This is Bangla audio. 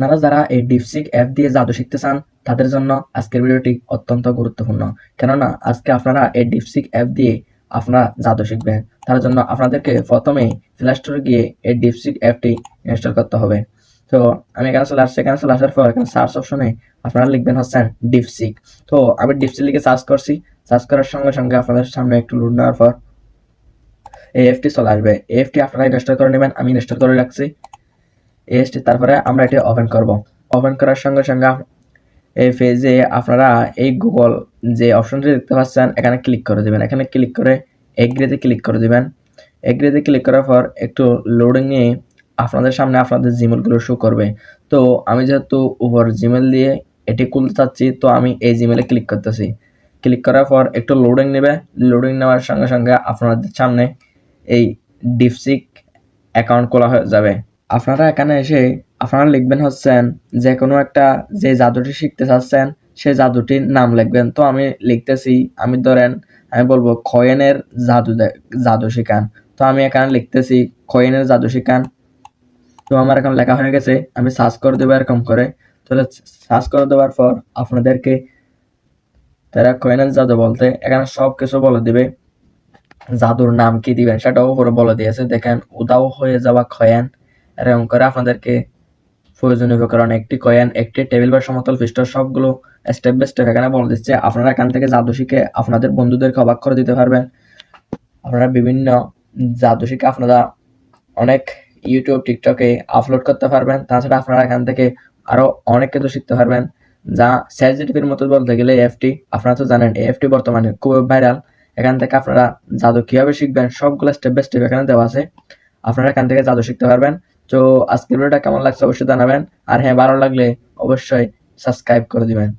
আপনারা যারা এই ডিপসিক অ্যাপ দিয়ে জাদু শিখতে চান তাদের জন্য আজকের ভিডিওটি অত্যন্ত গুরুত্বপূর্ণ। কেননা আজকে আপনারা এই ডিপসিক অ্যাপ দিয়ে আপনারা জাদু শিখবেন। তার জন্য আপনাদেরকে প্রথমেই প্লে স্টোরে গিয়ে এই ডিপসিক অ্যাপটি ইনস্টল করতে হবে। তো আমি এখানে চলে আসছি। এখানে চলে আসার পর এখানে সার্চ অপশনে আপনারা লিখবেন হচ্ছেন ডিপসিক। তো আমি ডিপসিক লিখে সার্চ করছি। সার্চ করার সঙ্গে সঙ্গে আপনাদের সামনে একটু লোড নেওয়ার পর এই অ্যাপটি চলে আসবে। এই অ্যাপটি আপনারা ইনস্টল করে নেবেন। আমি ইনস্টল করে রাখছি এসটি। তারপরে আমরা এটি ওপেন করব। ওপেন করার সঙ্গে সঙ্গে এই পেজে আপনারা এই গুগল যে অপশনটি দেখতে পাচ্ছেন এখানে ক্লিক করে দেবেন। এখানে ক্লিক করে এগ্রিতে ক্লিক করে দেবেন। এগ্রিতে ক্লিক করার পর একটু লোডিং নিয়ে আপনাদের সামনে আপনাদের জিমেলগুলো শো করবে। তো আমি যেহেতু উপর জিমেল দিয়ে এটি খুলতে চাচ্ছি, তো আমি এই জিমেলে ক্লিক করতেছি। ক্লিক করার পর একটু লোডিং নেবে। লোডিং নেওয়ার সঙ্গে সঙ্গে আপনাদের সামনে এই ডিপসিক অ্যাকাউন্ট খোলা হয়ে যাবে। আপনারা এখানে এসে আপনারা লিখবেন হচ্ছেন যে কোনো একটা যে জাদুটি শিখতে চাচ্ছেন সেই জাদুটির নাম লিখবেন। তো আমি লিখতেছি, আমি ধরেন আমি বলবো কয়েনের জাদু শিখান। তো আমি এখানে লিখতেছি কয়েনের জাদু শিখান। তো আমার এখন লেখা হয়ে গেছে। আমি সার্চ করে দেবো এরকম করে। তাহলে সার্চ করে দেওয়ার পর আপনাদেরকে তারা কয়েনের জাদু বলতে এখানে সব কিছু বলে দিবে। জাদুর নাম কি দিবেন সেটাও উপরে বলে দিয়েছে। দেখেন উধাও হয়ে যাওয়া কয়েন, এরকম করে আপনাদেরকে প্রয়োজনীয় উপকরণ একটি কয়েন, একটি টেবিল বা সমতল পৃষ্ঠ, সবগুলো স্টেপ বাই স্টেপ এখানে বলে দিচ্ছে। আপনারা এখান থেকে জাদু শিখে আপনাদের বন্ধুদেরকে অবাক করে দিতে পারবেন। আপনারা বিভিন্ন জাদু শিখে আপনারা অনেক ইউটিউব টিকটকে আপলোড করতে পারবেন। তাছাড়া আপনারা এখান থেকে আরো অনেক কিছু শিখতে পারবেন, যা চ্যাটজিপিটির মতো বলতে গেলে এফটি। আপনারা তো জানেন এফটি বর্তমানে খুব ভাইরাল। এখান থেকে আপনারা জাদু কিভাবে শিখবেন সবগুলো স্টেপ বাই স্টেপ এখানে দেওয়া আছে। আপনারা এখান থেকে জাদু শিখতে পারবেন। তো আজকের ভিডিওটা কেমন লাগছে অবশ্যই জানাবেন। আর হ্যাঁ, ভালো লাগলে অবশ্যই সাবস্ক্রাইব করে দিবেন।